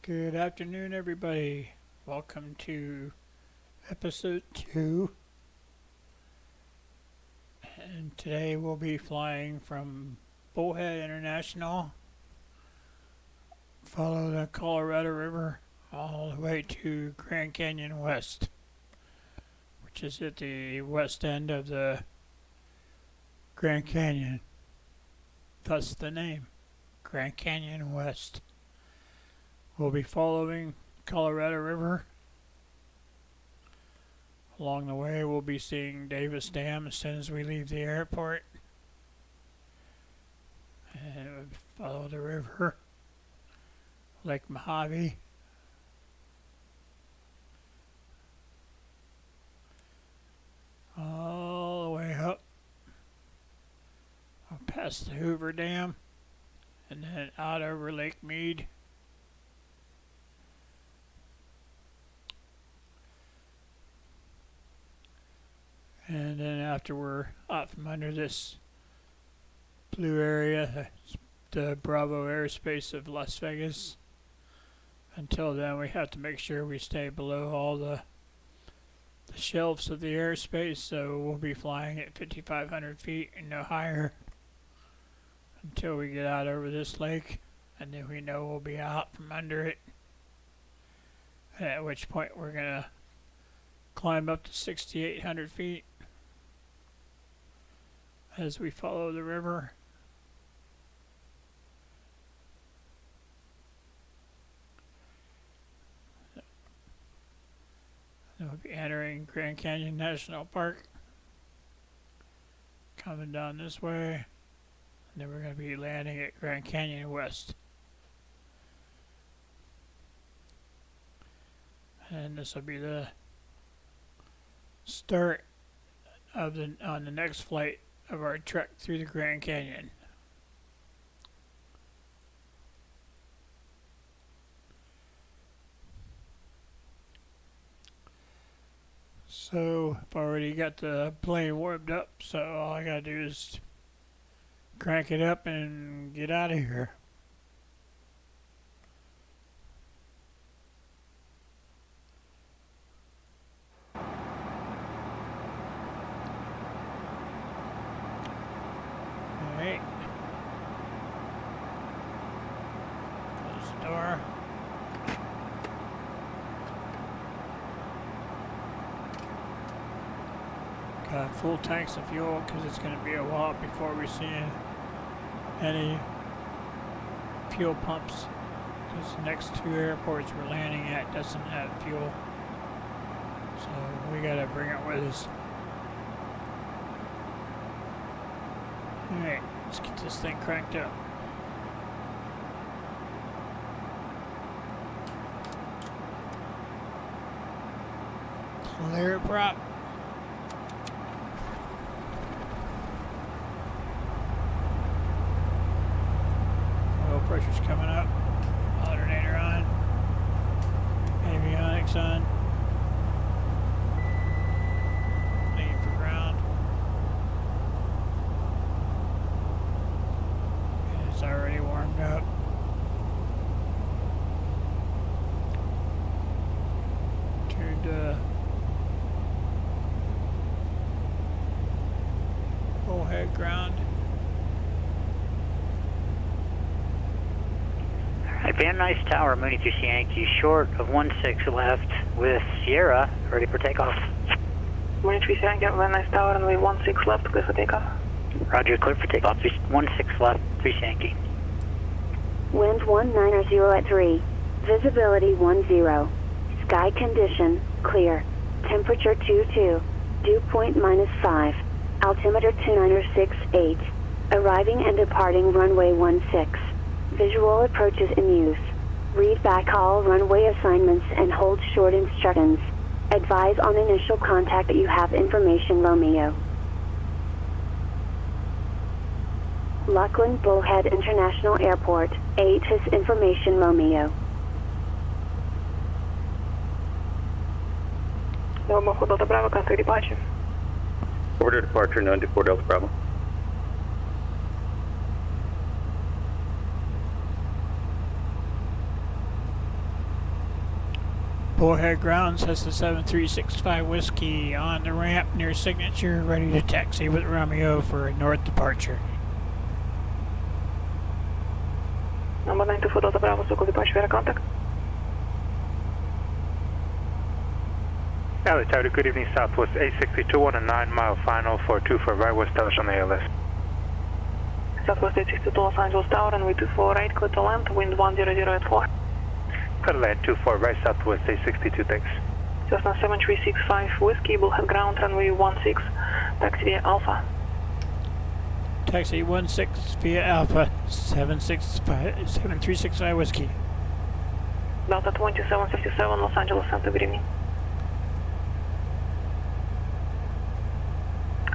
Good afternoon, everybody. Welcome to episode 2. And today we'll be flying from Bullhead International, follow the Colorado River all the way to Grand Canyon West, which is at the west end of the Grand Canyon. Thus the name, Grand Canyon West. We'll be following Colorado River. Along the way, we'll be seeing Davis Dam as soon as we leave the airport. And we'll follow the river, Lake Mojave. All the way up. Past the Hoover Dam. And then out over Lake Mead. And then after we're out from under this blue area, the Bravo Aerospace of Las Vegas, until then we have to make sure we stay below all the shelves of the airspace, so we'll be flying at 5,500 feet and no higher until we get out over this lake, and then we know we'll be out from under it, at which point we're going to climb up to 6,800 feet. As we follow the river. We'll be entering Grand Canyon National Park. Coming down this way. And then we're going to be landing at Grand Canyon West. And this will be the start of on the next flight of our trek through the Grand Canyon. So I've already got the plane warmed up, so all I gotta do is crank it up and get out of here. Alright. Close the door. Got full tanks of fuel because it's going to be a while before we see any fuel pumps, because the next two airports we're landing at doesn't have fuel, so we got to bring it with us. Alright, let's get this thing cranked up. Clear prop. Oil pressure's coming up. Alternator on. Avionics on. Lean for ground. It's already warmed up. Turned Bullhead ground. Alright, Van Nuys Tower, Mooney 3 Yankee, short of 16 left with Sierra, ready for takeoff. Mooney 3 Yankee, Van Nuys Tower, runway 16 left, clear for takeoff. Roger, clear for takeoff, 16 left, 3 Yankee. Wind 190 at 3, visibility 10, sky condition, clear, temperature 22, dew point -5, altimeter 2968, arriving and departing runway 16, visual approaches in use, read back all runway assignments and hold short instructions, advise on initial contact that you have information Romeo. Laughlin Bullhead International Airport, 8 is information Romeo. Delta Bravo, contact departure. Order departure, none to 4 Delta Bravo. Bullhead grounds has the 7365 Whiskey on the ramp near signature, ready to taxi with Romeo for a north departure. Number 94 Delta Bravo, circle departure, contact. LA Tower, good evening, Southwest 862 on a 9-mile final for 24 right west touch on the ALS. Southwest 862 Los Angeles Tower, runway 24 right, clear to land, wind 10084. Clear to land 24 right Southwest 862, thanks. Cessna 7365 Whiskey, Bullhead ground, runway 16, taxi via Alpha. Taxi 16 via Alpha 7365 Whiskey. Delta 2757 Los Angeles Center, good evening.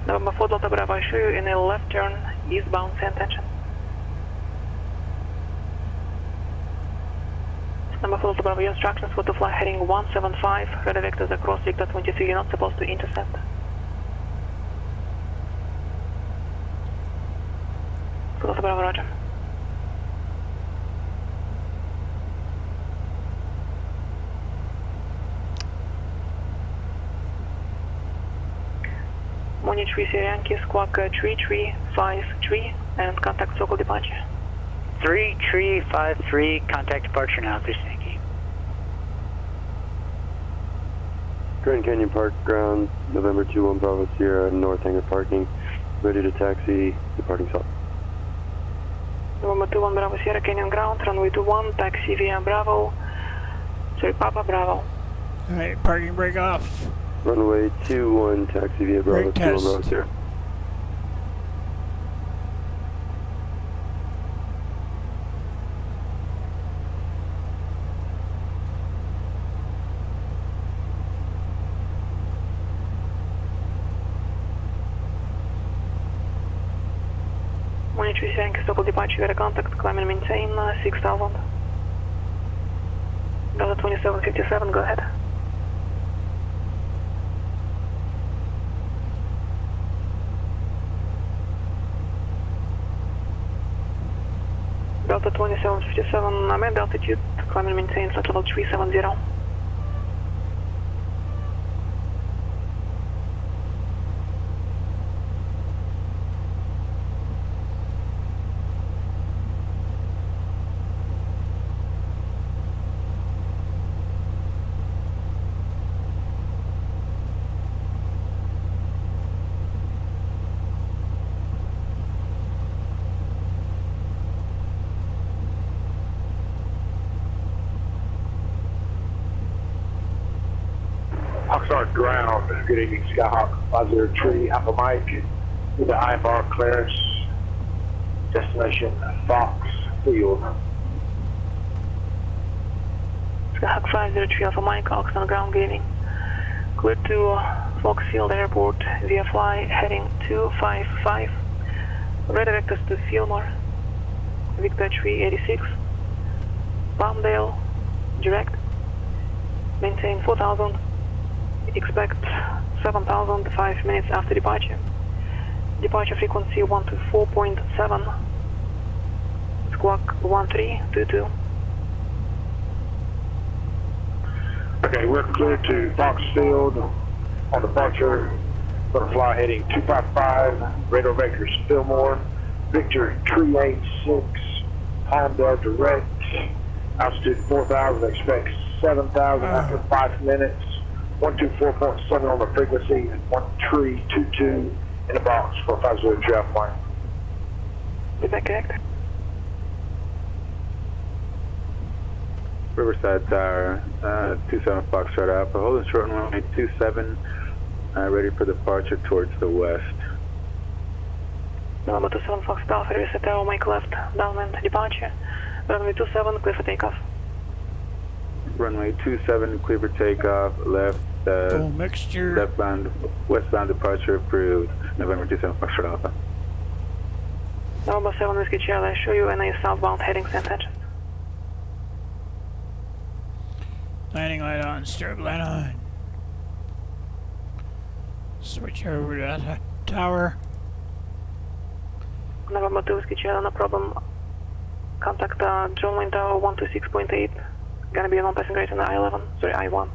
November 4 Delta Bravo, I show you in a left turn, eastbound, say attention. Number 4 Delta Bravo, your instructions for to fly heading 175, radar vectors across Victor 23, you're not supposed to intercept. Delta Bravo, roger. Monitor 3 Yankee, squawk 3353 and contact circle departure. 3353, contact departure now, 3 Yankee. Grand Canyon Park ground, November 21 Bravo Sierra, North Hangar parking, ready to taxi, departing south. November 21 Bravo Sierra, Canyon ground, runway 21, taxi via Bravo, sorry, Papa Bravo. Alright, parking brake off. Runway 21, taxi via Bravo, Brake 21 test. Bravo Sierra. Monitor 3 Yankee, circle departure, via contact, climb and maintain 6000. Delta 2757, go ahead. Delta 2757, I'm at altitude, climb and maintain flight level 370. Oxnard ground, good evening, Skyhawk 503 Alpha Mike with the IMR clearance, destination Fox Field. Skyhawk 503 Alpha Mike, Oxnard ground, good evening. Clear to Fox Field Airport via fly heading 255. Radar vectors to Fillmore, Victor 386, Palmdale, direct, maintain 4000. Expect 7,000 5 minutes after departure. Departure frequency 124.7. Squawk 1322. Okay, we're clear to Fox Field on departure. Going to fly heading 255, radar vectors Fillmore, Victor 386, Palmdale direct, altitude 4,000, expect 7,000 after 5 minutes. 124.7 on the frequency, 1322 in the box for 503 Alpha Mike. Is that correct? Riverside Tower, 27 Foxtrot Alpha, holding short on runway 27, ready for departure towards the west. Number 27 Fox Alpha, Riverside Tower, make left, downwind departure. Runway 27, clear for takeoff. Runway 27, clear for takeoff, left, Full mixture. left-bound, westbound departure approved, November 27 Foxtrot Alpha. Number 7 Whiskey Charlie, I show you NA southbound heading St. Attention. Landing light on, strobe light on. Switch over to that tower. November 2 Whiskey Charlie, no problem. Contact John Wayne Tower 126.8. Gonna be a non-passing rate on the I-11, sorry, I-1.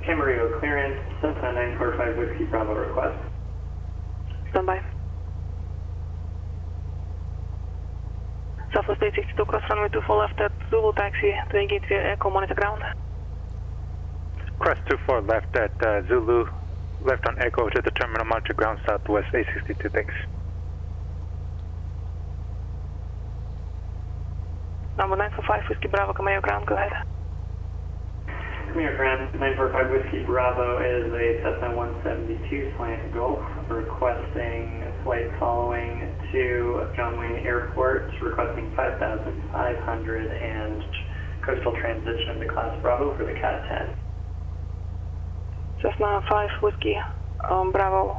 Camarillo clearance, Cessna 945 Whiskey Bravo request. Standby. Southwest 862, cross runway 24 left at Zulu taxi to engage via Echo, monitor ground. Crest 24 left at Zulu, left on Echo to the terminal monitor ground southwest 862, thanks. Number 945 Whiskey Bravo, Camaro ground, go ahead. Camaro ground, 945 Whiskey Bravo is a Cessna 172 slant Gulf, requesting flight following to John Wayne Airport, requesting 5,500 and coastal transition to Class Bravo for the Cat 10. Cessna 5 Whiskey Bravo,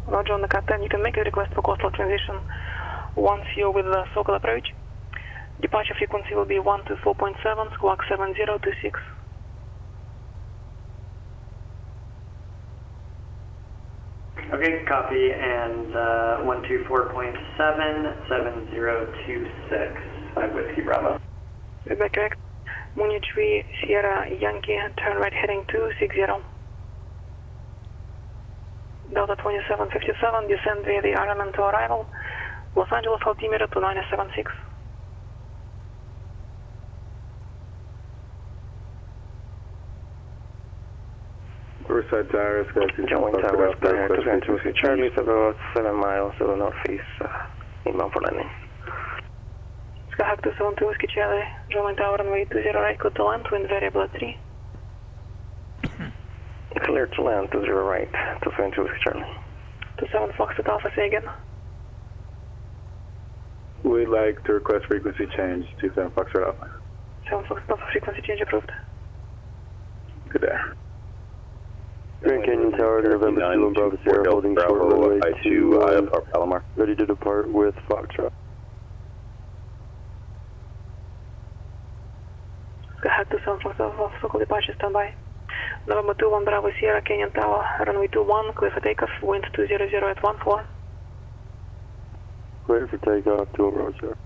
roger on the Cat 10. You can make a request for coastal transition once you're with the Sokol approach. Departure frequency will be 124.7, squawk 7026. Okay, copy, and 124.7, 7026, 5 Whiskey Bravo. Is that correct? Munich V Sierra Yankee, turn right heading 260. Delta 2757, descend via the RMN to arrival. Los Angeles altimeter to 976. Riverside Tower, Sky 2 John Wayne Tower, Charlie is about 7 miles to the northeast, inbound for landing. Skyhawk 272 Whiskey Charlie, John Wayne Tower runway 20 right, clear to land, wind variable at 3. Clear to land, 20 right, 272 Whiskey Charlie. 27 Fox at Alpha, say again. We'd like to request frequency change, 27 Foxtrot Alpha. 7 Fox at Alpha, frequency change approved. Good day. Grand Canyon Tower, November 2 and Bravo Sierra, holding short runway I-2, IFR Palomar. ready to depart with Foxtrot. Skyhawk 27 Fox at Alpha, Sokol departure, standby. November 2 1 Bravo Sierra, Canyon Tower, runway 21, clear for takeoff, wind 200 at 14. Clear for takeoff, 2 Bravo Sierra.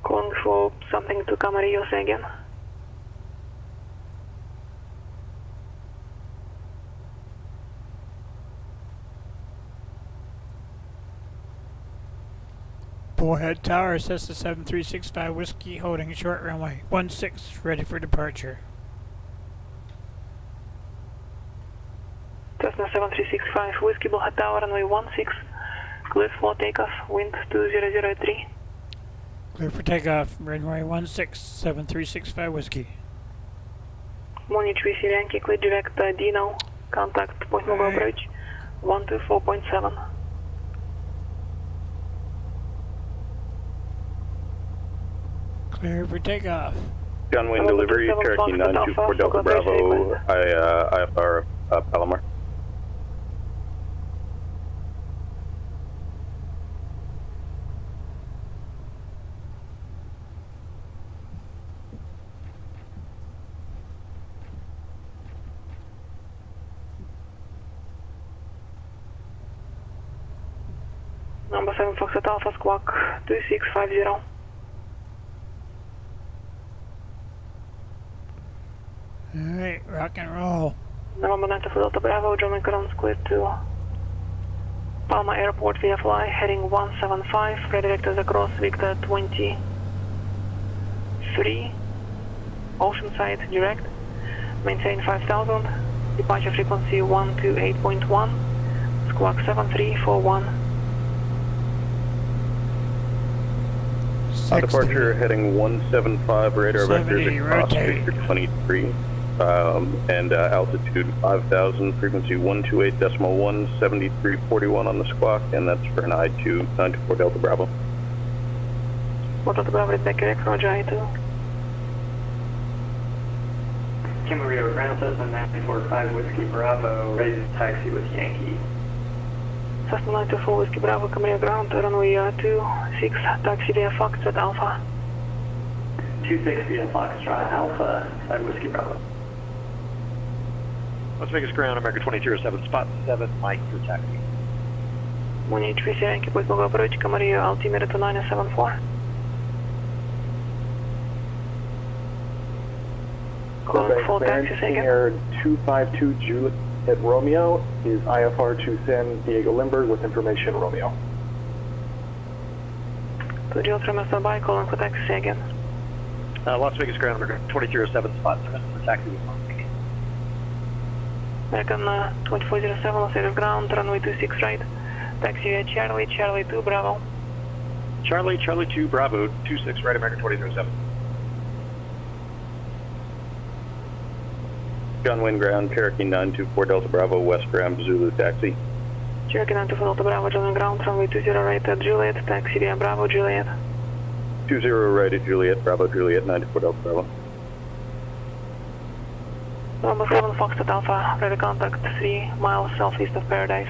Calling for something to Camarillo, say again. Bullhead Tower, Cessna 7365 Whiskey, holding short runway 16, ready for departure. Cessna 7365 Whiskey, Bullhead Tower, runway 16, clear for takeoff, wind 200 at 3. Clear for takeoff, runway 16, 7365 Whiskey. Munich V Sierra Yankee, clear direct Dino, contact Point Mugo approach, 124.7. Clear for takeoff. John Wayne delivery, Cherokee 924 Delta Bravo, IFR Palomar. Number 7 Fox at Alpha, squawk 2650. Alright, rock and roll. November 9 for Delta Bravo, German ground clear to Palma Airport via fly, heading 175, redirected across Victor 23, Oceanside direct, maintain 5000, departure frequency 128.1, squawk 7341. Departure heading 175, radar vectors 70, across rotate. Victor 23, and altitude 5,000, frequency 128.1, 7341 on the squawk, and that's for an I-2, 924 Delta Bravo. Delta Bravo, is that correct? Roger, I-2. Camarillo ground, Cessna 945 Whiskey Bravo, ready to taxi with Yankee. Cessna 924 Whiskey Bravo, Camarillo ground, runway 26, taxi via Foxtrot Alpha. 26 via Foxtrot Alpha, 5 Whiskey Bravo. Las Vegas ground, America 2007, spot 7, Mike for taxi. Munich Yankee, пусть могу approach, Camarillo, altimeter 2974. Calling full taxi, say again. Air 252 Juliet Romeo is IFR to San Diego Limburg with information Romeo. To Juliet Romeo standby, calling for taxi, say again. Las Vegas ground, America 2307, spot 7 for taxi with Mike. American 2407, Las Vegas ground, runway 26 right. Taxi via Charlie, Charlie 2, Bravo. Charlie 2, Bravo, 26 right, America 2007. John Wayne ground, Cherokee 924 Delta Bravo, West Ram, Zulu taxi. Cherokee 924 Delta Bravo, John ground, runway 20 right at Juliet, taxi via Bravo, Juliet. 20 right at Juliet, Bravo, Juliet, 94 Delta Bravo. Number 7 Foxtrot Alpha, ready contact 3 miles southeast of Paradise.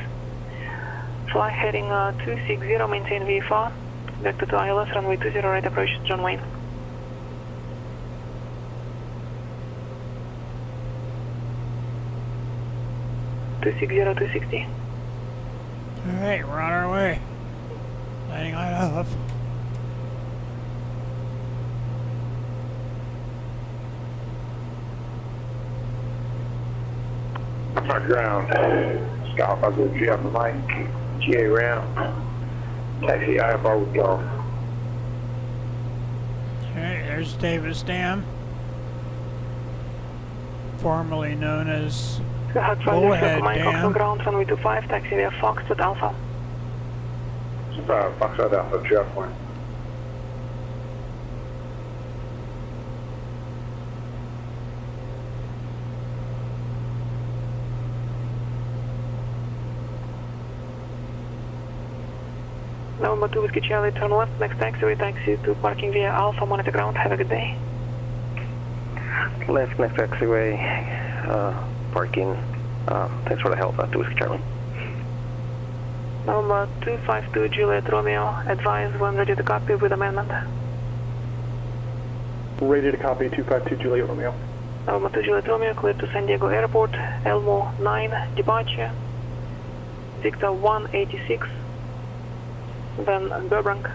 Fly heading 260, maintain VFR. Vector to ILS, runway 20 right approach, John Wayne. Two 60. Alright, we're on our way. Landing light off. Park ground, Sky 50 on the Mike, GA round, taxi IFR with go. Alright, there's Davis Dam. Formerly known as Bullhead Dam. Ground, runway 25, taxi via Foxtrot Alpha. Foxtrot Alpha, Jeff 1. November 2 Whiskey Charlie, turn left, next taxiway, taxi to parking via Alpha, monitor ground, have a good day. Left next taxiway, parking. Thanks for the help, 2 Whiskey Charlie. November 252 Juliet Romeo, advise when ready to copy with amendment. Ready to copy 252 Juliet Romeo. November 2 Juliet Romeo, cleared to San Diego Airport, Elmo 9, departure, Victor 186, then Burbank,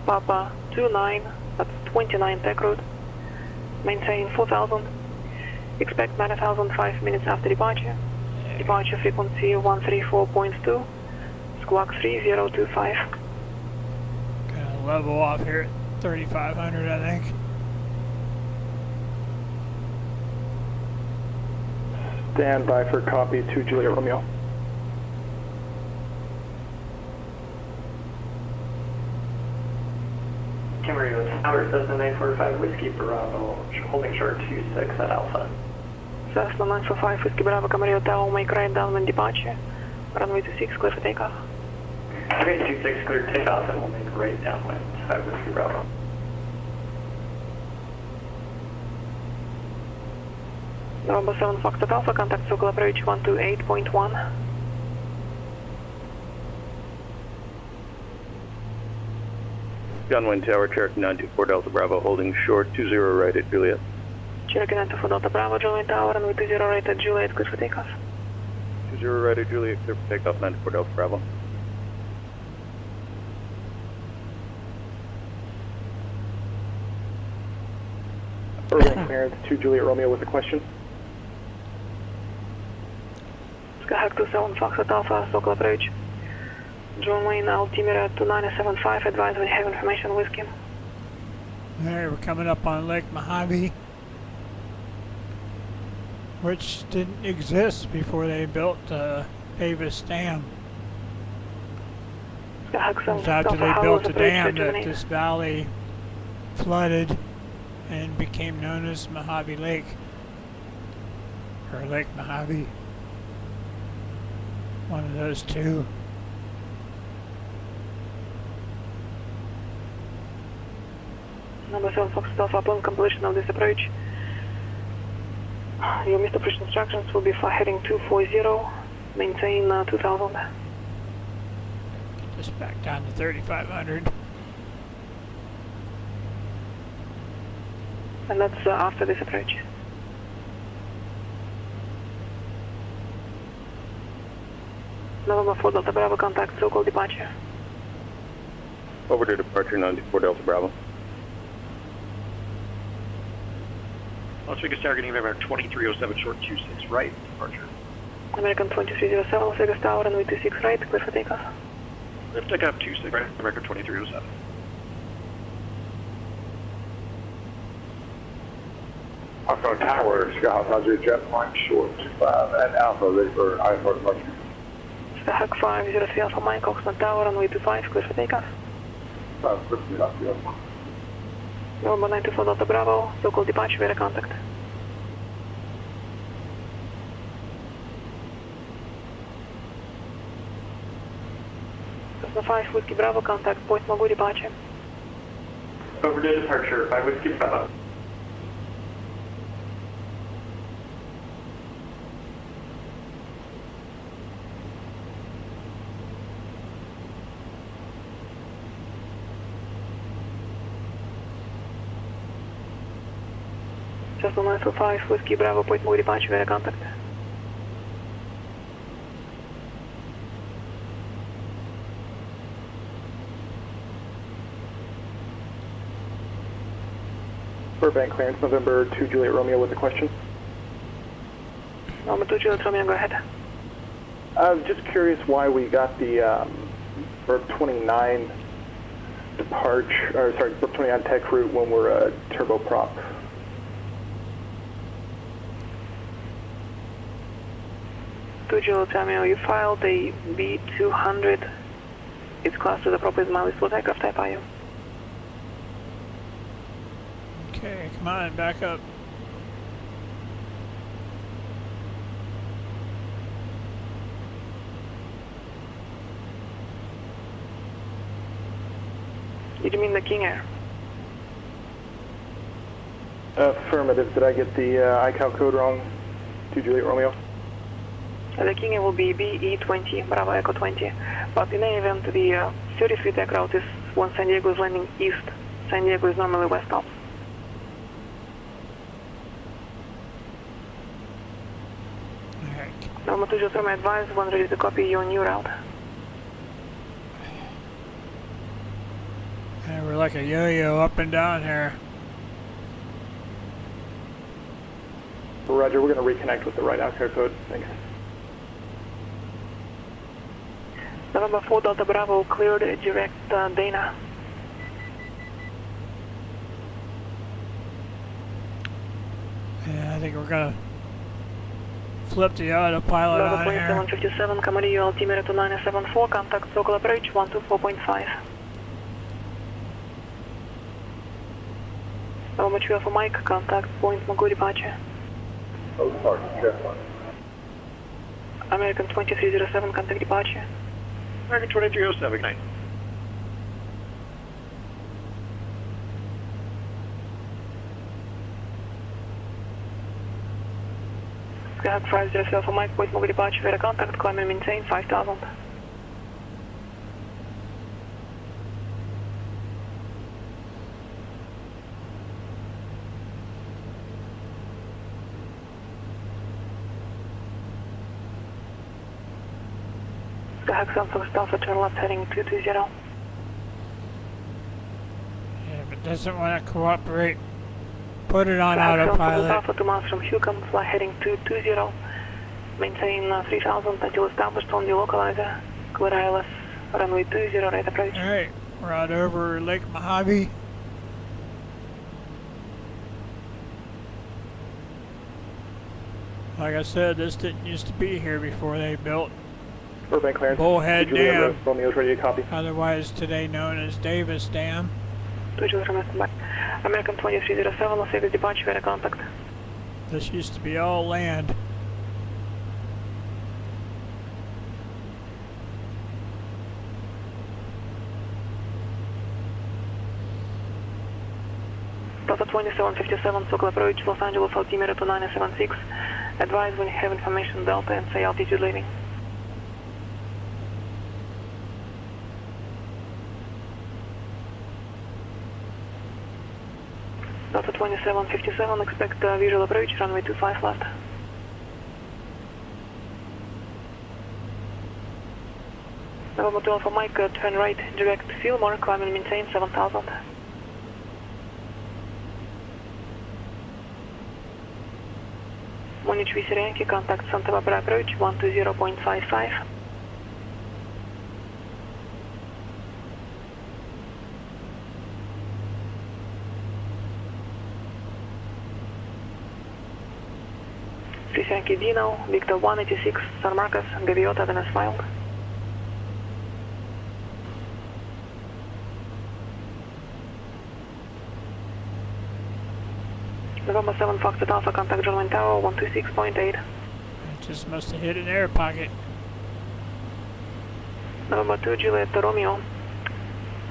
Papa 29, that's 29 Tech Road, maintain 4000, expect 9000 5 minutes after departure, departure frequency 134.2, squawk 3025. Gonna level off here at 3500, I think. Stand by for copy 2 Juliet Romeo. Camarillo Tower, Cessna 945 Whiskey Bravo, holding short 26 at Alpha. Cessna 945 Whiskey Bravo, Camarillo Tower, make right downwind departure, runway 26, clear for takeoff. Okay, 26 clear takeoff and we'll make right downwind, 5 Whiskey Bravo. November 7 Foxtrot Alpha, contact circle approach 128.1. John Wayne Tower, Cherokee 924 Delta Bravo, holding short 20 right at Juliet. Cherokee 924 Delta Bravo, John Wayne Tower, runway 20 right at Juliet, clear for takeoff. 20 right at Juliet, clear for takeoff, 94 Delta Bravo. Urban clearance 2 Juliet Romeo with a question. Skyhawk 27 Foxtrot Alpha, circle approach. John Wayne, altimeter 2975, advise when you have information, whiskey. Alright, we're coming up on Lake Mojave, which didn't exist before they built Davis Dam. Skyhawk It 7 was after Alpha, they how built was the approach dam that determined? this valley flooded and became known as Mojave Lake, or Lake Mojave. One of those two. Number 7 Foxtrot Alpha, upon completion of this approach, your missed operation instructions will be for heading 240, maintain 2000. Get this back down to 3500. And that's after this approach. November 4 Delta Bravo, contact local departure. Over to departure 94 Delta Bravo. Las Vegas Tower getting November 2307 short 26 right, departure. American 2307, Las Vegas Tower, runway 26 right, clear for takeoff. Lift takeoff 26 right, American 2307. Alpha Tower, Skyhouse, Roger, jet point short 25 and Alpha, ready for IFR departure. Skyhawk 503 Alpha Mike, Oxman Tower, runway 25, clear for takeoff. 550, November 94 Delta Bravo, local departure, via contact. Cessna 5 Whiskey Bravo, contact Point Magu departure. Over to departure, 5 Whiskey Bravo. Cessna 905 Whiskey Bravo, Point Magu departure, via contact. Burbank clearance, November 2 Juliet Romeo with a question. November 2 Juliet Romeo, go ahead. I was just curious why we got the Burp 29 departure, or sorry, Burp 29 tech route when we're turboprop. Juliet Romeo, you filed a B200. It's class to the appropriate mileage float aircraft type, are you? Okay, come on, back up. Did you mean the King Air? Affirmative. Did I get the ICAO code wrong? 2 Juliet Romeo. The King Air will be BE20, Bravo Echo 20. But in any event, the 30 tech route is when San Diego is landing east. San Diego is normally west off. Alright. Normal 2 Juliet Romeo, advise when ready to copy your new route. And we're like a yo-yo up and down here. Roger, we're going to reconnect with the right ICAO code. Thanks. November 4 Delta Bravo, cleared direct Dana. Yeah, I think we're gonna flip the autopilot November on here. 2757, Camarillo altimeter to 974, contact local approach 124.5. November 2 Alpha Mike, contact Point Magu departure. Oh, departure, jet point. American 2307, contact departure. American 2307, ignite. Skyhawk 503 Alpha Mike, Point Magu departure, via contact, climb and maintain 5000. Skyhawk Samsung Alpha, turn left heading 220. Yeah, if it doesn't want to cooperate, put it on Skyhawk Samsung autopilot. Alpha 2 miles from Hucom, fly heading 220. Maintain 3000 until established on the localizer. Clear ILS, runway 20, right approach. Alright, we're out over Lake Mojave. Like I said, this didn't used to be here before they built Burbank clearance. Bullhead 2 Juliet Dam, Romeo's ready to copy. otherwise today known as Davis Dam. 2 Juliet Romeo, stand by. American 2307, Las Vegas departure, via contact. This used to be all land. Delta 2757, local approach, Los Angeles altimeter to 976. Advise when you have information Delta and say altitude leaving. Delta 2757, expect visual approach, runway 25 left. November 2 Alpha Mike, turn right, direct Fillmore, climb and maintain 7000. Munich Yankee, contact Santa Barbara approach 120.55. Yankee Dino, Victor 186, San Marcos, Gaviota, then as filed. November 7 Foxtrot Alpha, contact John Wayne Tower 126.8. It just must have hit an air pocket. November 2 Juliet Romeo,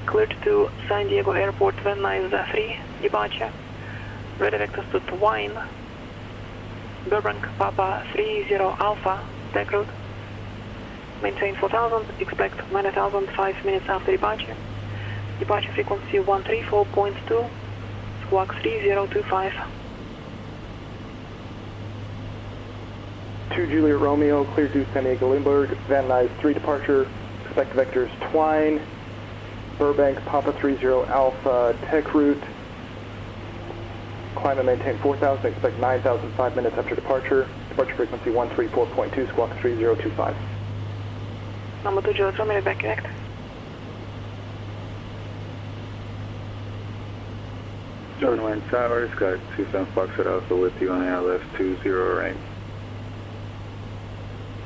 cleared to San Diego Airport, Van Nuys 3, departure. Ready vectors to Twine, Burbank Papa 30 Alpha, tech route. Maintain 4000, expect 9000 5 minutes after departure. Departure frequency 134.2, squawk 3025. 2 Juliet Romeo, clear to San Diego Lindbergh, Van Nuys 3 departure, expect vectors Twine, Burbank, Papa 30 Alpha, tech route, climb and maintain 4000, expect 9000 5 minutes after departure, departure frequency 134.2, squawk 3025. Number 2 Juliet Romeo, back connect. John Wayne Towers, got 27 Foxtrot Alpha with you on ALS 20 right.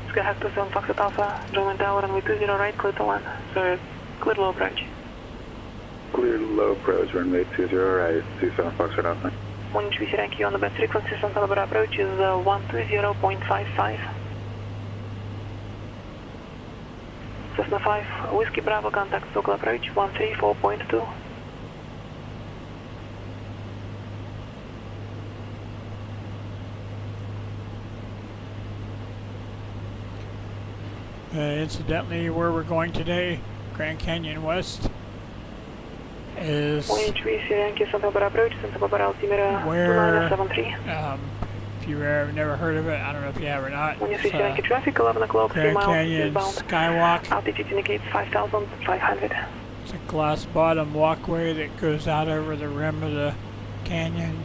Skyhawk 27 Foxtrot Alpha, John Wayne Tower, runway 20 right, clear to land. Sorry, clear low approach. Clear low approach, runway 20 right, 27 Foxtrot Alpha. Munich Yankee on the best frequency, Santa Barbara approach is 120.55. Cessna 5, Whiskey Bravo, contact local approach 134.2. Incidentally, where we're going today, Grand Canyon West, is Munich Yankee, Santa Barbara approach, Santa Barbara altimeter where, 2973. if you've never heard of it, I don't know if you have or not. Munich Yankee traffic, 11 o'clock, 3 Grand miles Canyon eastbound. Skywalk. Altitude indicates 5,500. It's a glass bottom walkway that goes out over the rim of the canyon.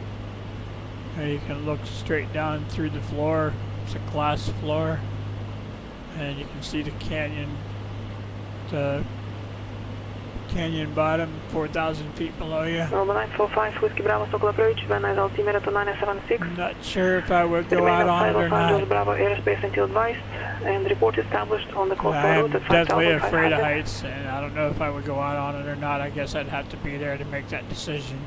And you can look straight down through the floor. It's a glass floor. And you can see the canyon bottom, 4,000 feet below you. Number 945, Whiskey Bravo, local approach, Van Nuys altimeter to 976. I'm not sure if I would go out on it or not. Bravo, Aerospace until advised, and report established on the coastal I'm route at definitely 5,500. afraid of heights, and I don't know if I would go out on it or not. I guess I'd have to be there to make that decision.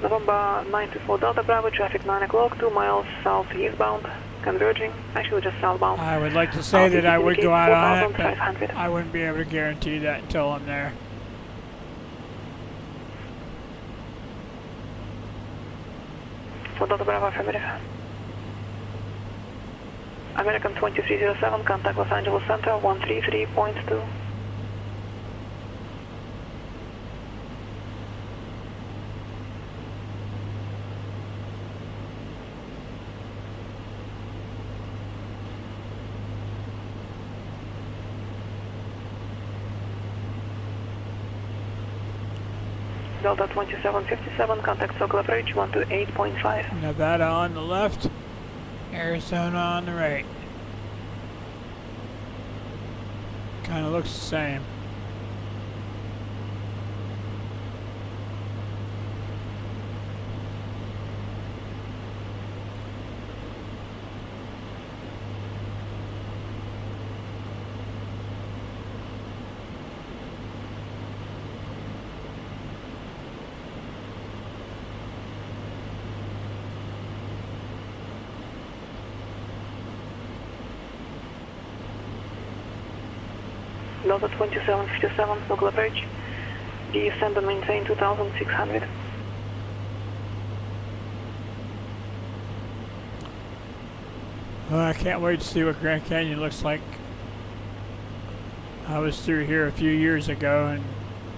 November 94 Delta Bravo, traffic 9 o'clock, 2 miles southeastbound, converging, actually just southbound. I would like to say that I would go out on it, but 4,500. I wouldn't be able to guarantee that until I'm there. For Delta Bravo, affirmative. American 2307, contact Los Angeles Center, 133.2. Delta 2757, contact circle approach 128.5. Nevada on the left, Arizona on the right. Kind of looks the same. Delta 2757, local approach. Descend and maintain 2,600. Well, I can't wait to see what Grand Canyon looks like. I was through here a few years ago, and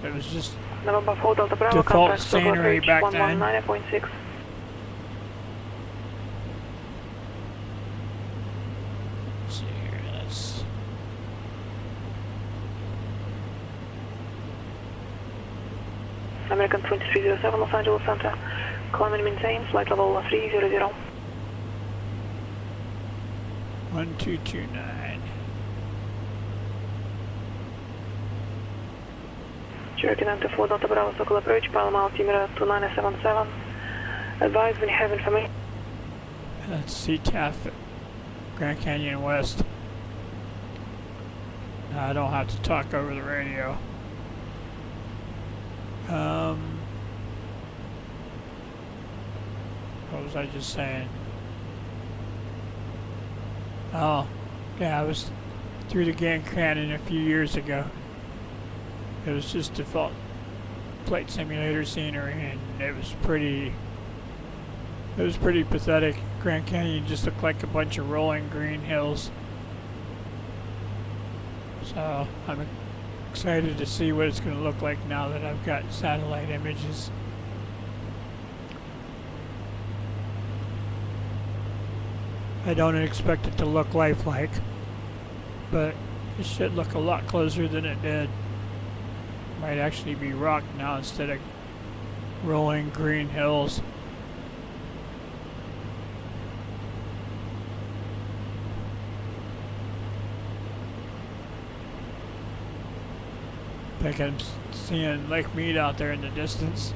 it was just November 4 Delta Bravo, default contact circle scenery approach back then. 119.6. American 2307 Los Angeles Center. Climb and maintain, flight level 300. 1229. Cherokee 94 Delta Bravo Circle approach, Palm altimeter 2977. Advise when you have information. That's CTAF, Grand Canyon West. I don't have to talk over the radio. What was I just saying? Oh, yeah, I was through the Grand Canyon a few years ago. It was just default flight simulator scenery, and it was pretty pathetic. Grand Canyon just looked like a bunch of rolling green hills. So I'm excited to see what it's going to look like now that I've got satellite images. I don't expect it to look lifelike, but it should look a lot closer than it did. Might actually be rock now instead of rolling green hills. I think I'm seeing Lake Mead out there in the distance.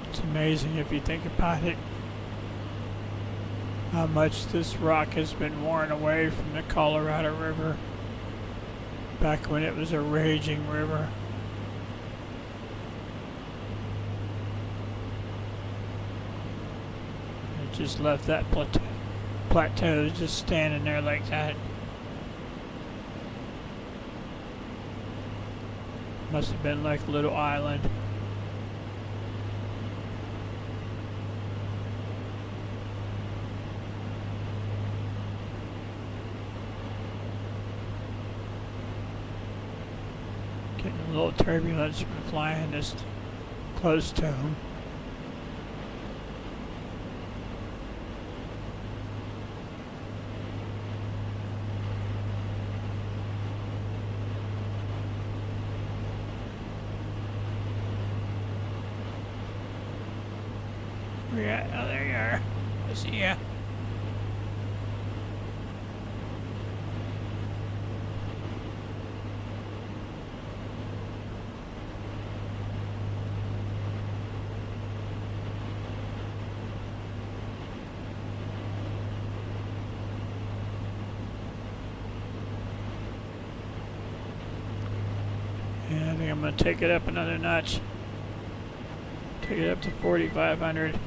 It's amazing if you think about it, how much this rock has been worn away from the Colorado River back when it was a raging river. It just left that plateau just standing there like that. Must have been like a little island. Getting a little turbulence from flying this close to them. Where you at? Oh, there you are. I see ya. Yeah, I think I'm going to take it up another notch. Take it up to 4,500.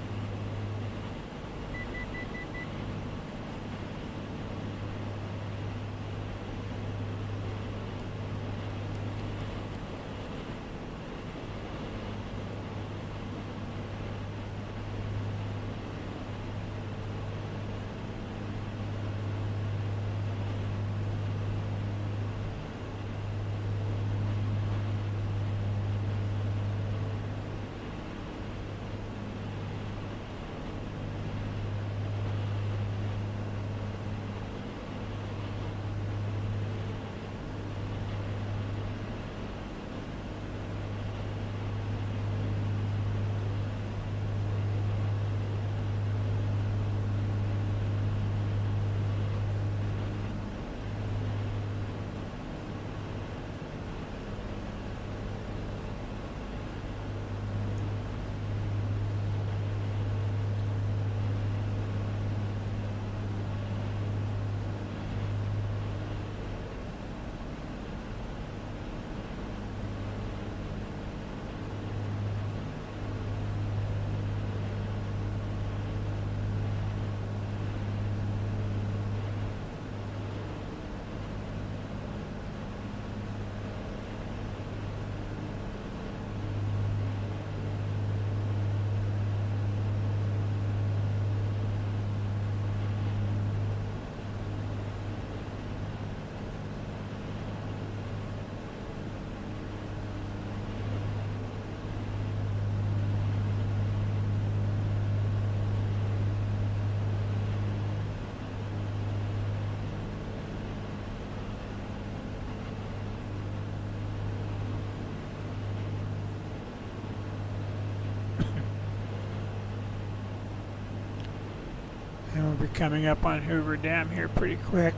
And we'll be coming up on Hoover Dam here pretty quick.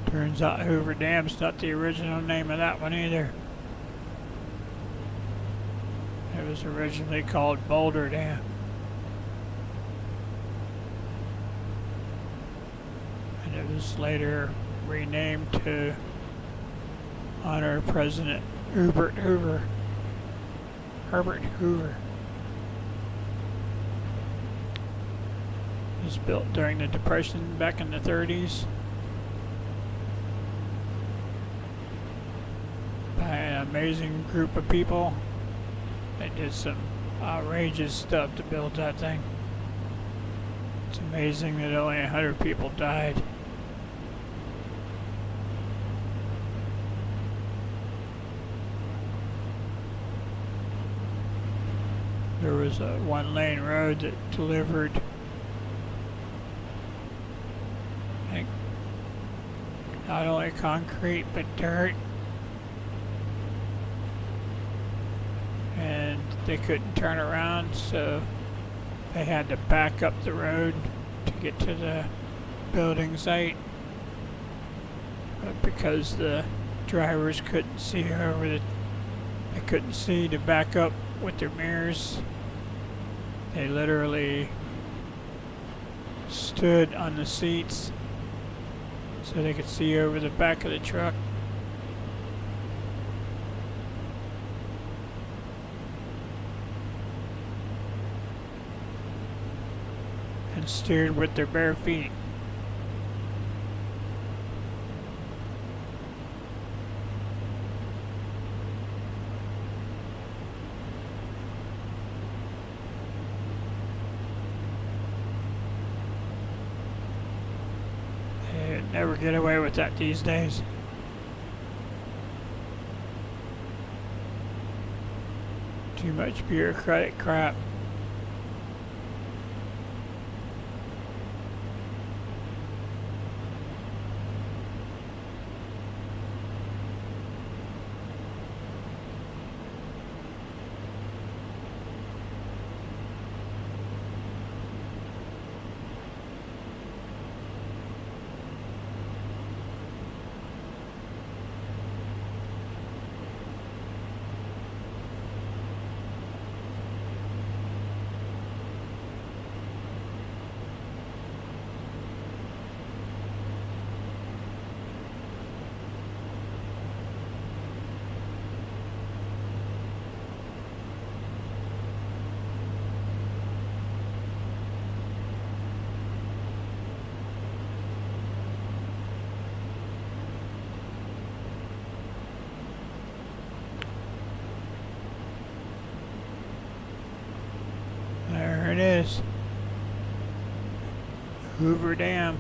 Turns out Hoover Dam's not the original name of that one either. It was originally called Boulder Dam. And it was later renamed to honor President Herbert Hoover. Herbert Hoover. It was built during the Depression back in the 30s by an amazing group of people. They did some outrageous stuff to build that thing. It's amazing that only 100 people died. There was a one-lane road that delivered, I think, not only concrete but dirt. And they couldn't turn around, so they had to back up the road to get to the building site. But because the drivers couldn't see they couldn't see to back up with their mirrors, they literally stood on the seats so they could see over the back of the truck. And steered with their bare feet. They'd never get away with that these days. Too much bureaucratic crap. There it is. Hoover Dam.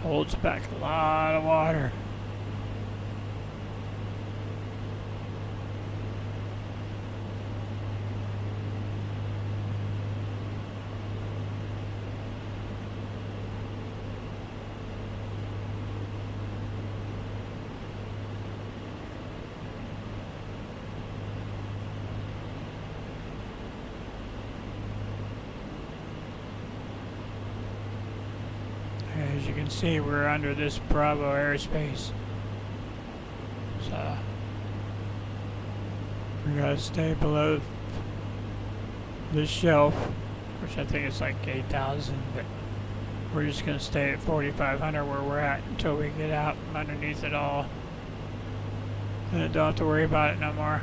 Holds back a lot of water. As you can see, we're under this Bravo Aerospace. So we gotta stay below this shelf, which I think is like 8,000, but we're just going to stay at 4,500 where we're at until we get out from underneath it all. Then I don't have to worry about it no more.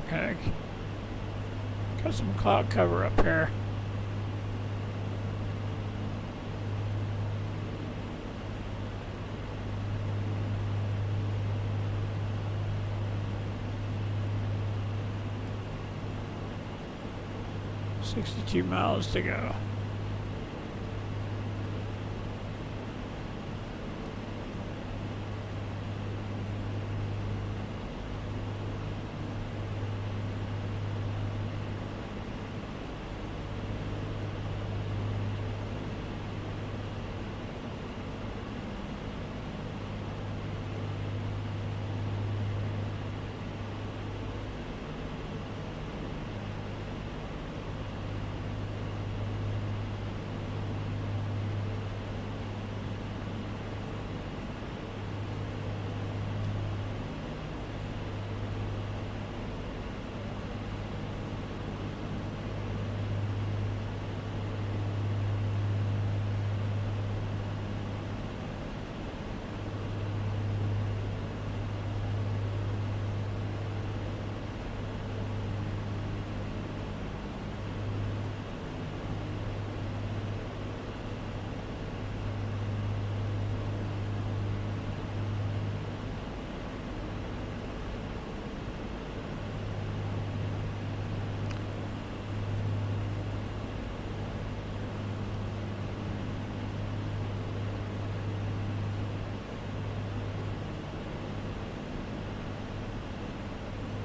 Okay, got some cloud cover up here. $62 miles to go.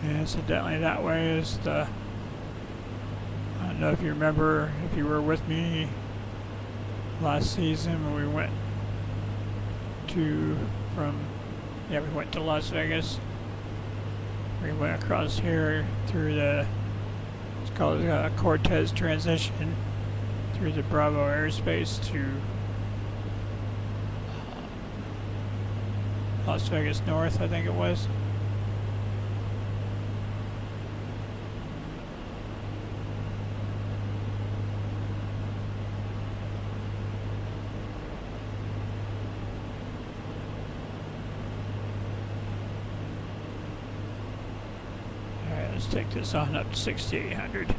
And incidentally, that way is the, I don't know if you remember, if you were with me last season when we went to, we went to Las Vegas. We went across here through the, it's called Cortez transition, through the Bravo Aerospace to Las Vegas North, I think it was. Let's take this on up to 6,800.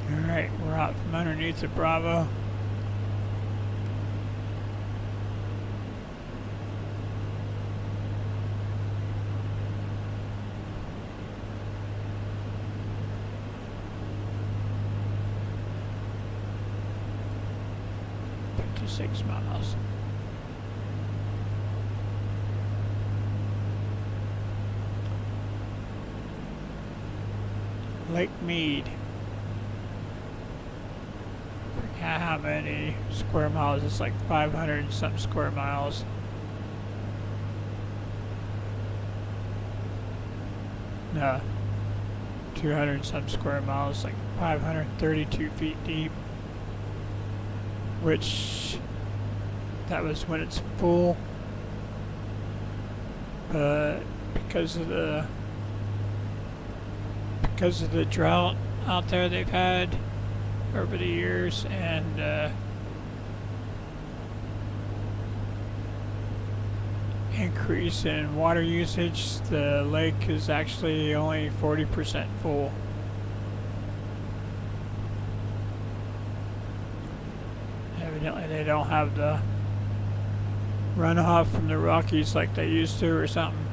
Alright, we're out from underneath the Bravo. Six miles. Lake Mead. Forget how many square miles. It's like 500 and some square miles. No, 200 and some square miles, like 532 feet deep. Which, that was when it's full, but because of the drought out there they've had over the years, and increase in water usage, the lake is actually only 40% full. Evidently they don't have the runoff from the Rockies like they used to or something.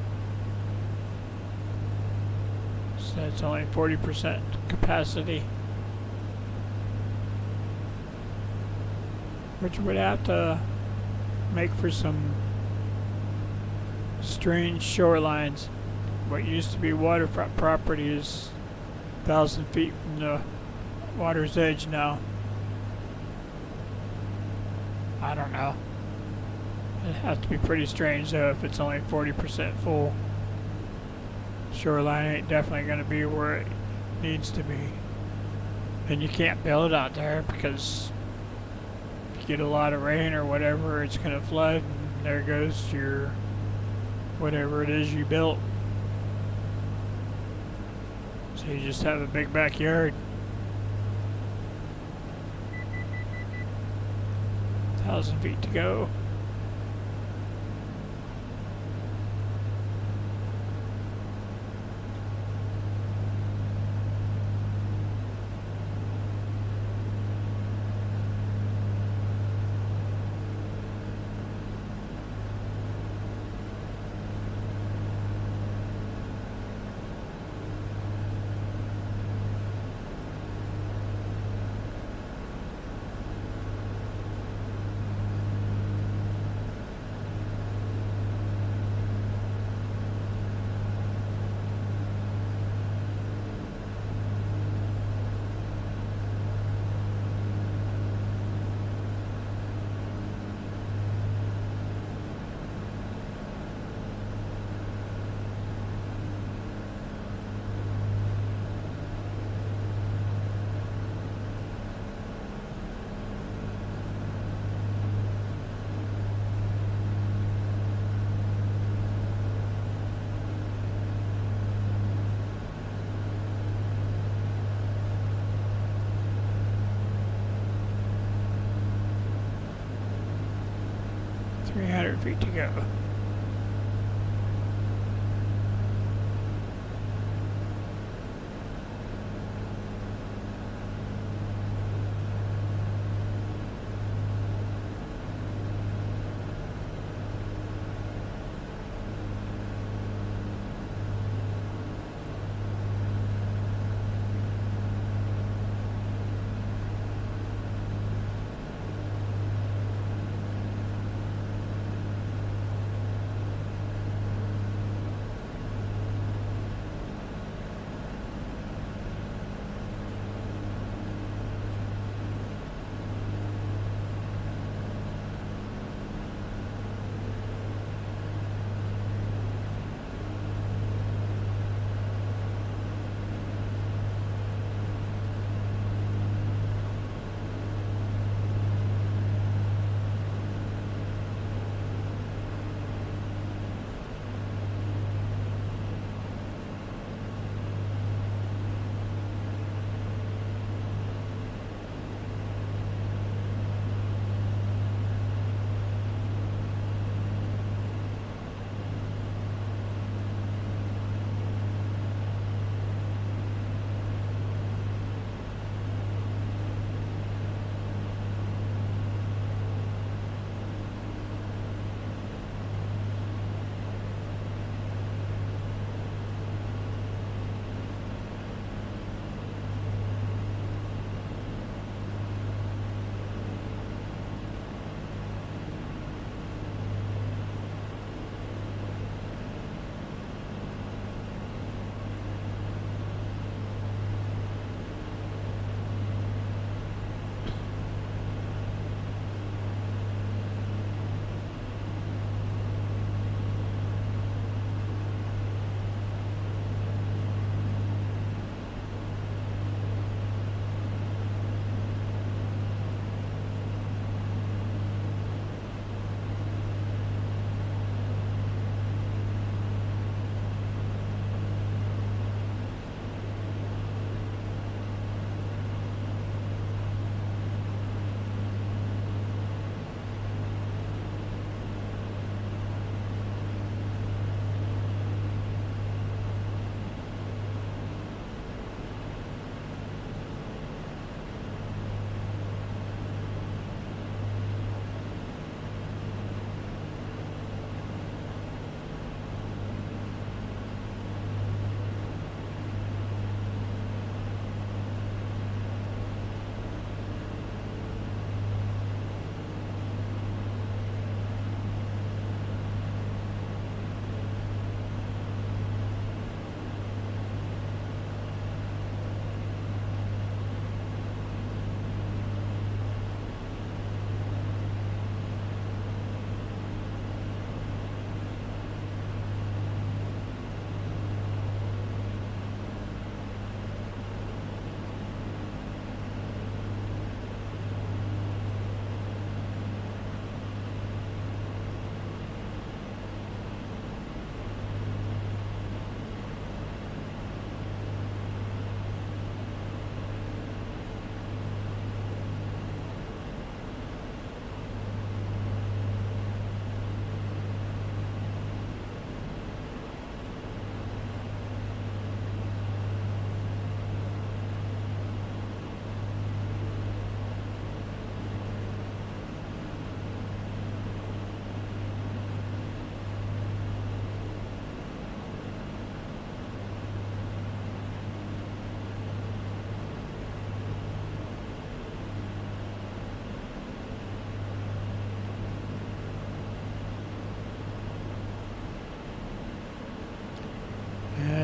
So it's only 40% capacity. Which would have to make for some strange shorelines. What used to be waterfront property is 1,000 feet from the water's edge now. I don't know. It'd have to be pretty strange though if it's only 40% full. Shoreline ain't definitely going to be where it needs to be. And you can't build out there because if you get a lot of rain or whatever, it's going to flood and there goes your whatever it is you built. So you just have a big backyard. 1,000 feet to go. Feet to go.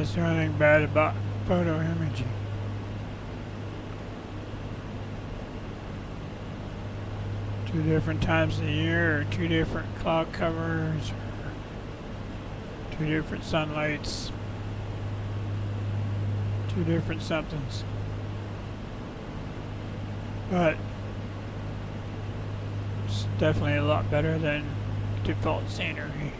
That's the only thing bad about photo imaging. Two different times of the year, or two different cloud covers, or two different sunlights, two different somethings. But it's definitely a lot better than default scenery.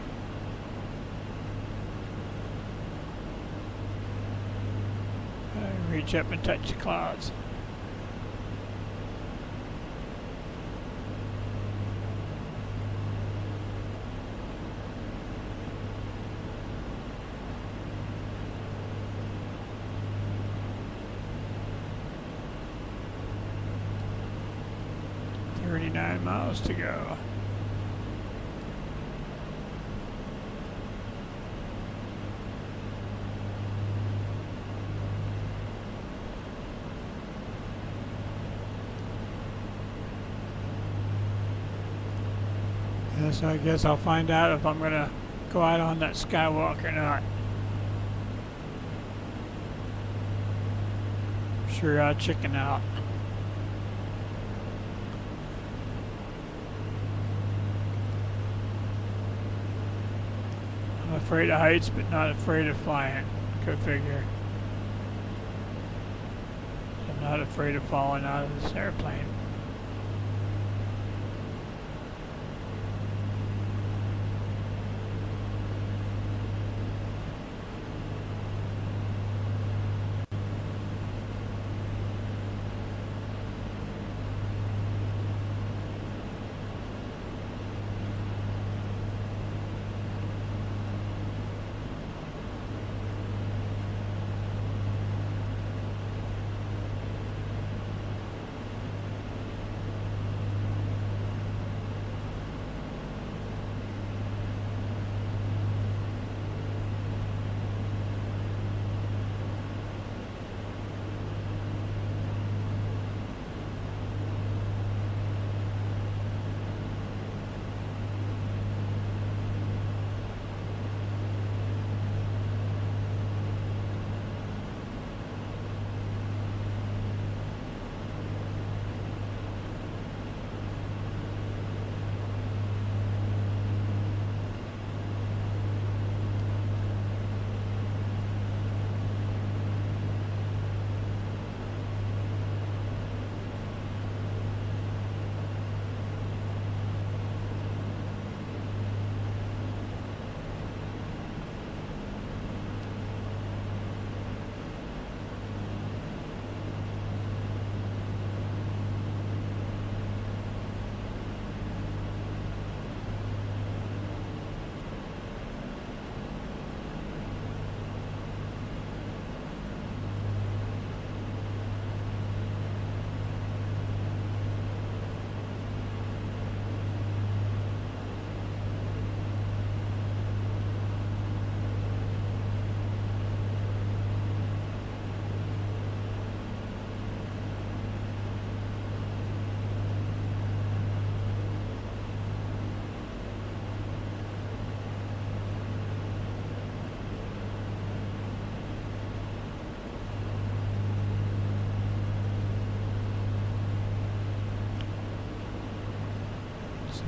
Reach up and touch the clouds. "39 miles to go." So I guess I'll find out if I'm gonna go out on that skywalk or not. I'm sure I'll chicken out. I'm afraid of heights, but not afraid of flying. Go figure. I'm not afraid of falling out of this airplane.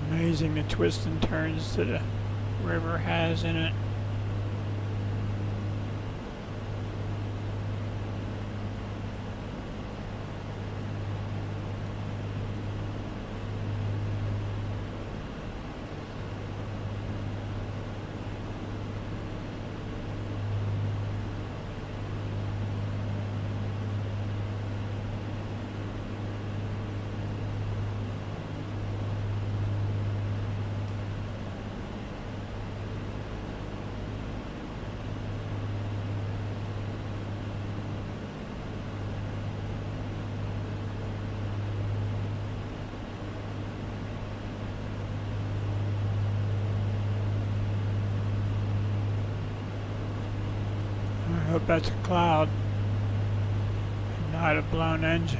Amazing the twists and turns that a river has in it. I hope that's a cloud and not a blown engine.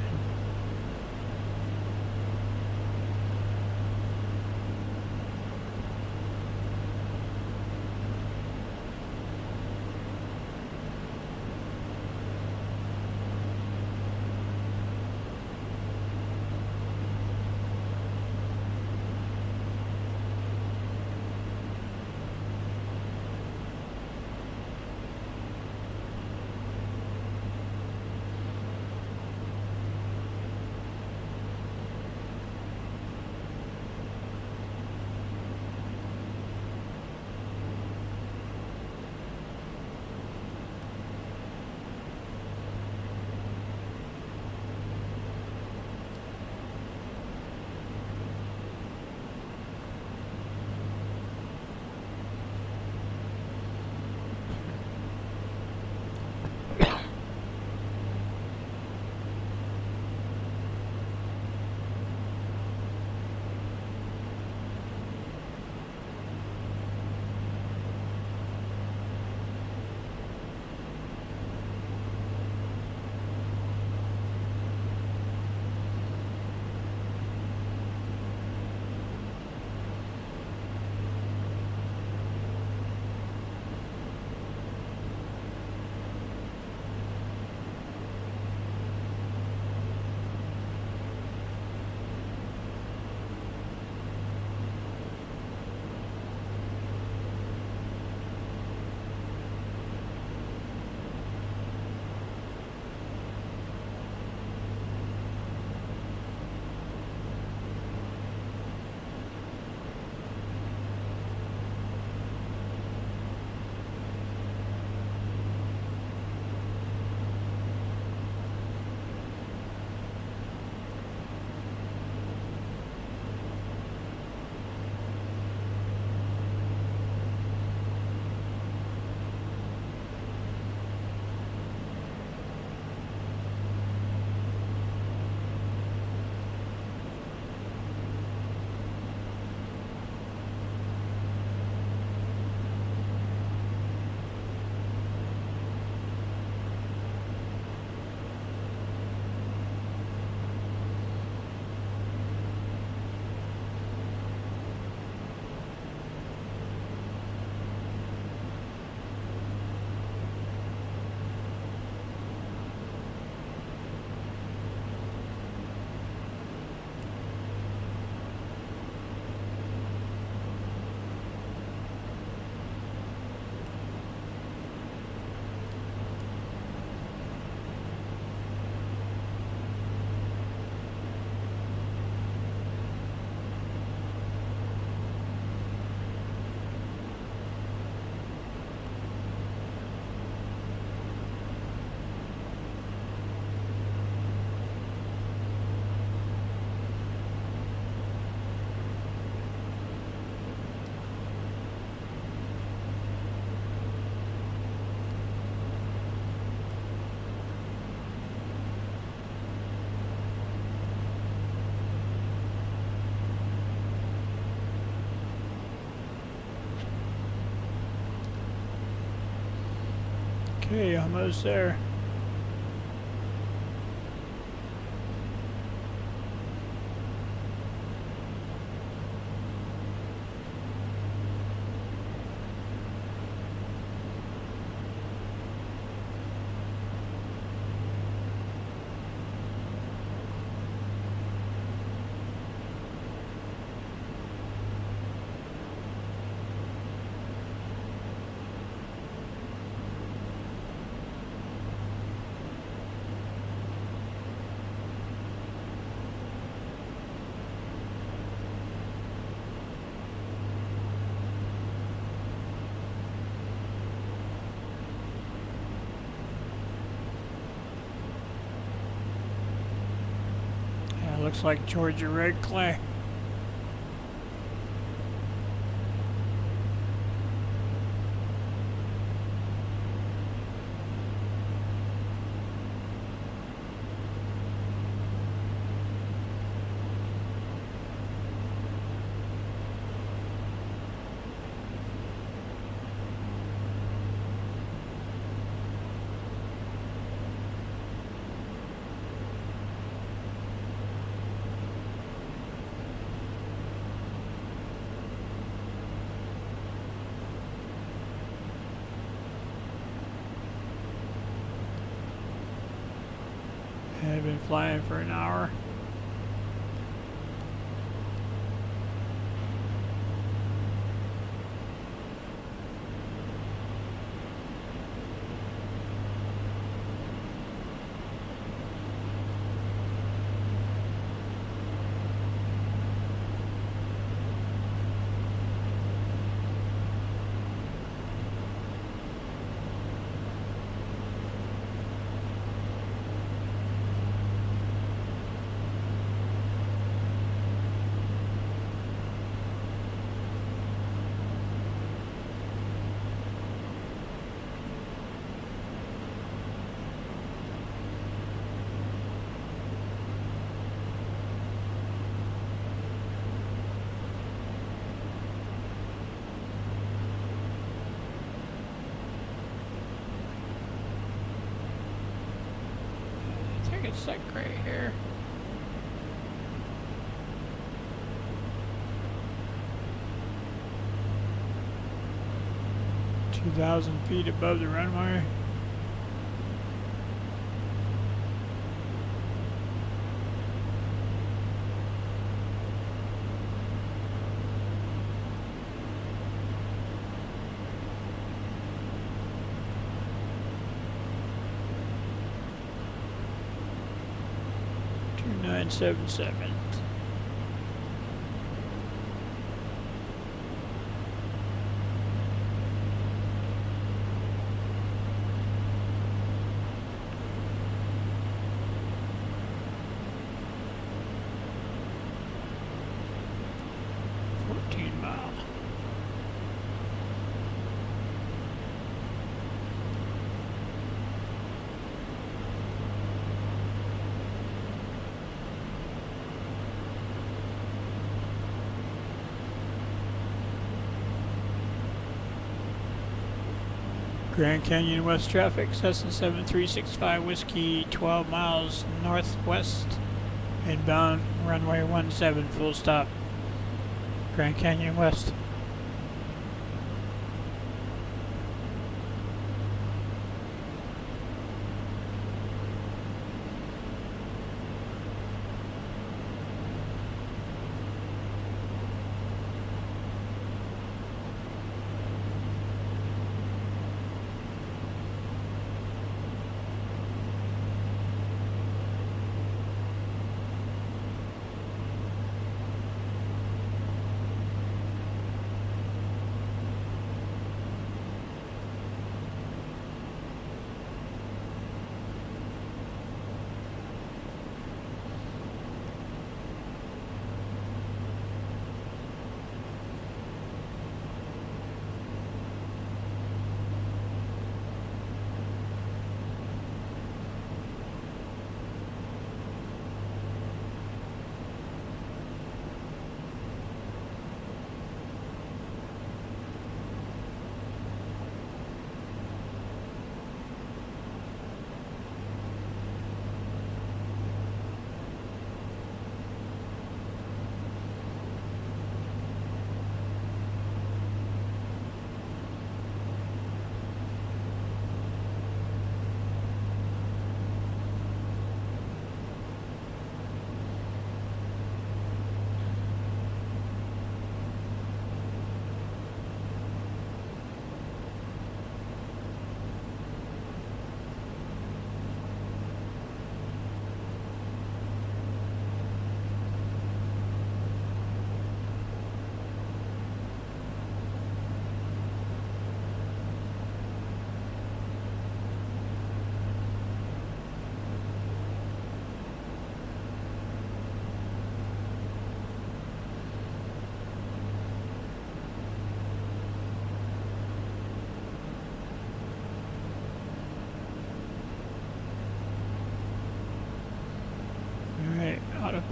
Okay, almost there. Yeah, looks like Georgia red clay. I've been flying for an hour. I think it's like right here. "2,000 feet above the runway." Two 977. Grand Canyon West traffic, Cessna 7365 Whiskey, 12 miles northwest, inbound runway 17, full stop. Grand Canyon West.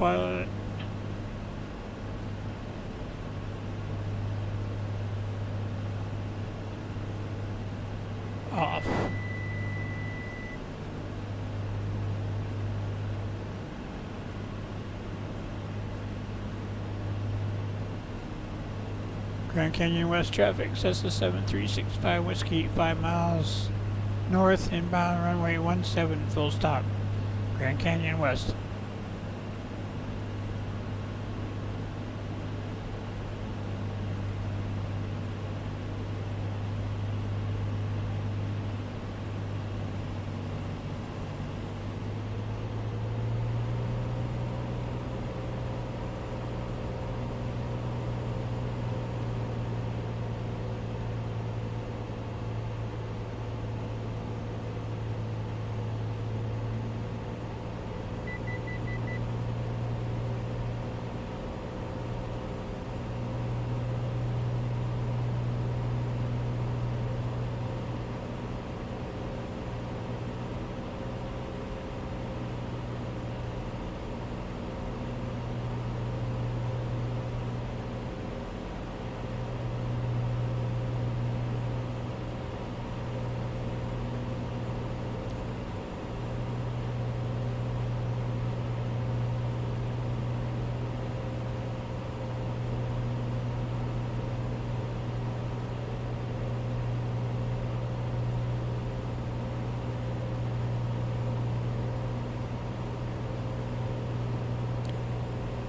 pilot. Off. Grand Canyon West traffic, Cessna 7365 Whiskey, 5 miles north, inbound runway 17, full stop. Grand Canyon West.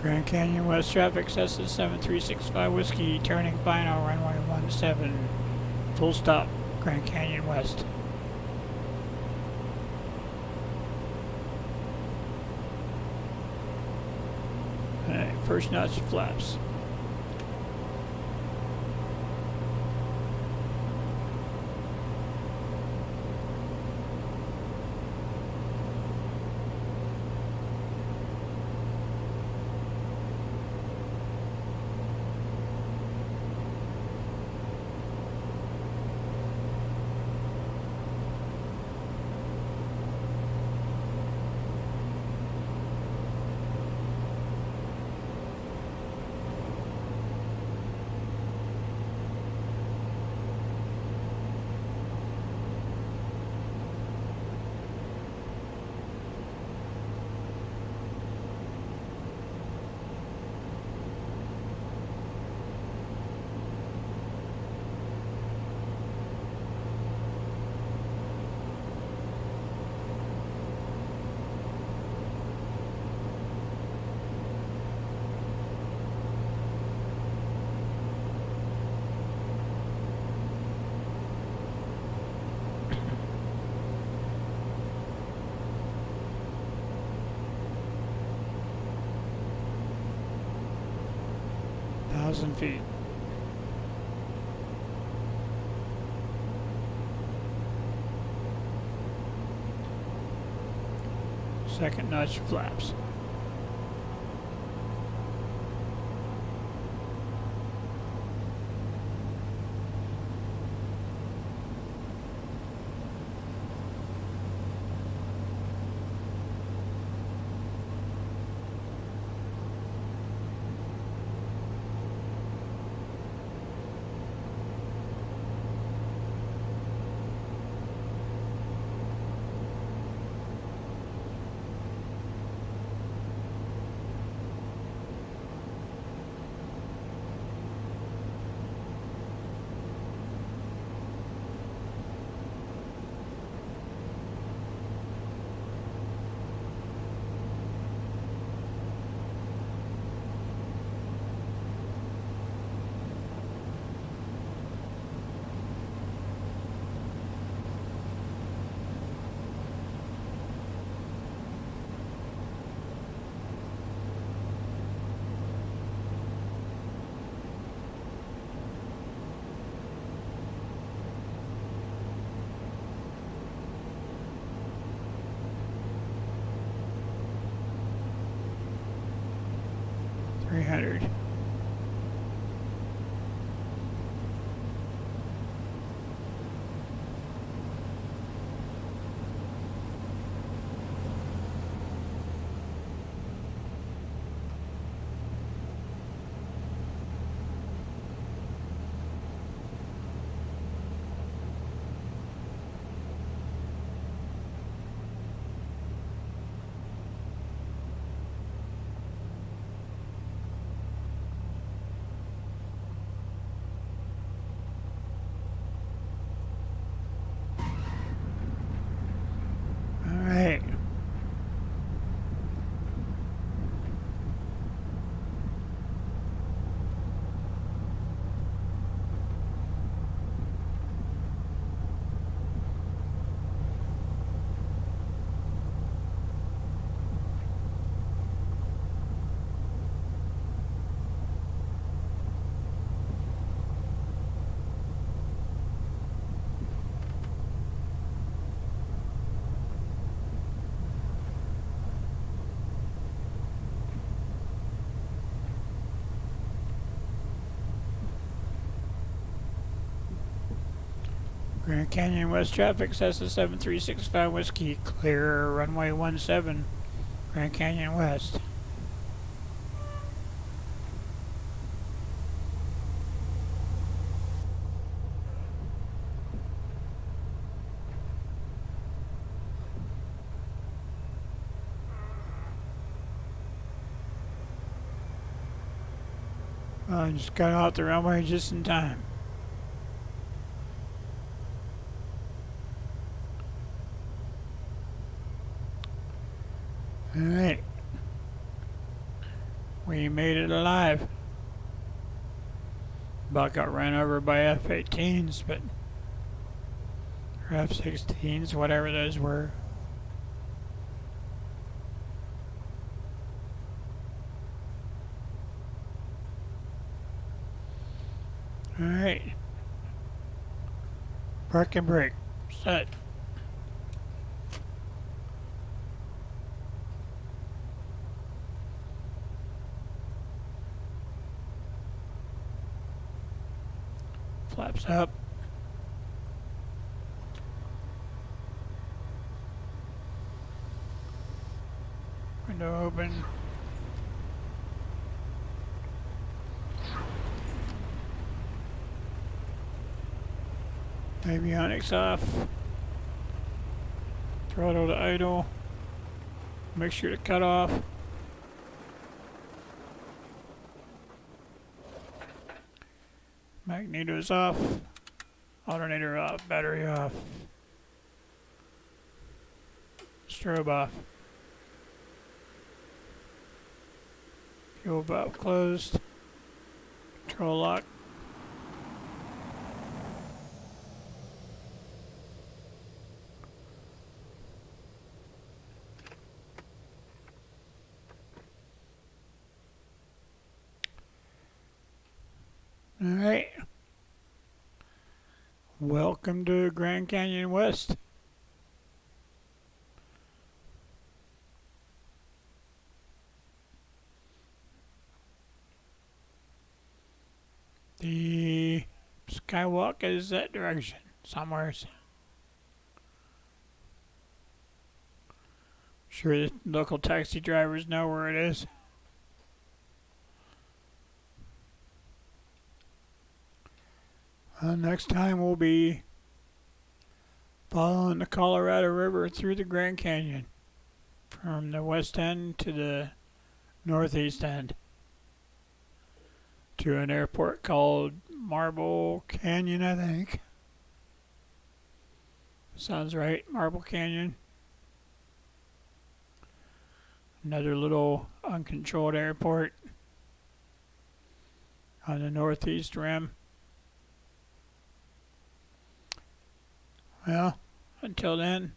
Grand Canyon West traffic, Cessna 7365 Whiskey, turning final, runway 17, full stop, Grand Canyon West. Alright, first notch flaps. Feet. Second notch flaps. $300. Grand Canyon West traffic, Cessna 7365 Whiskey, clear runway 17, Grand Canyon West. I just got off the runway just in time. Alright. We made it alive. About got ran over by F-18s, but or F-16s, whatever those were. Alright. Park and brake. Set. Flaps up. Window open. Avionics off. Throttle to idle. Make sure to cut off. Magnetos off. Alternator off. Battery off. Strobe off. Fuel valve closed. Control lock. Alright. Welcome to Grand Canyon West. The skywalk is that direction, somewheres. Sure the local taxi drivers know where it is. Next time we'll be following the Colorado River through the Grand Canyon from the west end to the northeast end to an airport called Marble Canyon, I think. Sounds right, Marble Canyon. Another little uncontrolled airport on the northeast rim. Well, until then,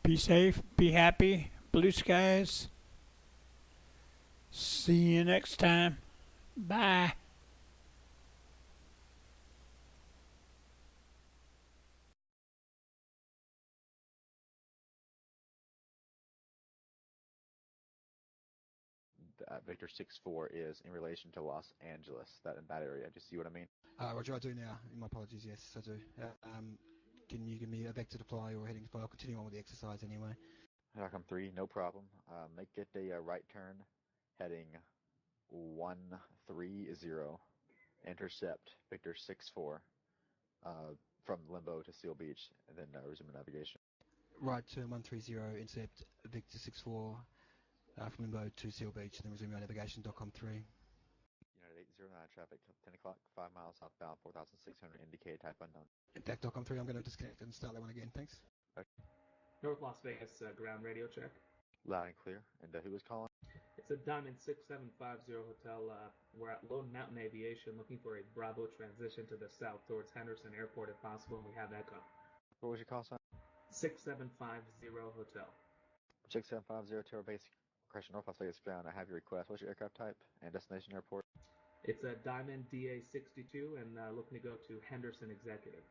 be safe, be happy, blue skies. See you next time. Bye. Victor 6-4 is in relation to Los Angeles, that area. Do you see what I mean? Roger, I do now. My apologies, yes, I do. Can you give me a vector deploy or heading deploy? I'll continue on with the exercise anyway. Outcome 3, no problem. Make it a right turn, heading 130. Intercept Victor 6-4 from Limbo to Seal Beach, and then resume navigation. Right turn 130, intercept Victor 6-4 from Limbo to Seal Beach, and then resume navigation, DOCOM 3. United 809 traffic, 10 o'clock, 5 miles southbound, 4,600, indicated type unknown. Back DOCOM 3, I'm going to disconnect and start that one again, thanks. Okay. North Las Vegas ground radio check. Loud and clear. And who was calling? It's a Diamond 6750 hotel. We're at Lone Mountain Aviation looking for a Bravo transition to the south towards Henderson Airport if possible, and we have echo. What was your call sign? 6750 hotel. 6750 Terror Base, Correction, North Las Vegas ground. I have your request. What's your aircraft type and destination airport? It's a Diamond DA62 and looking to go to Henderson Executive.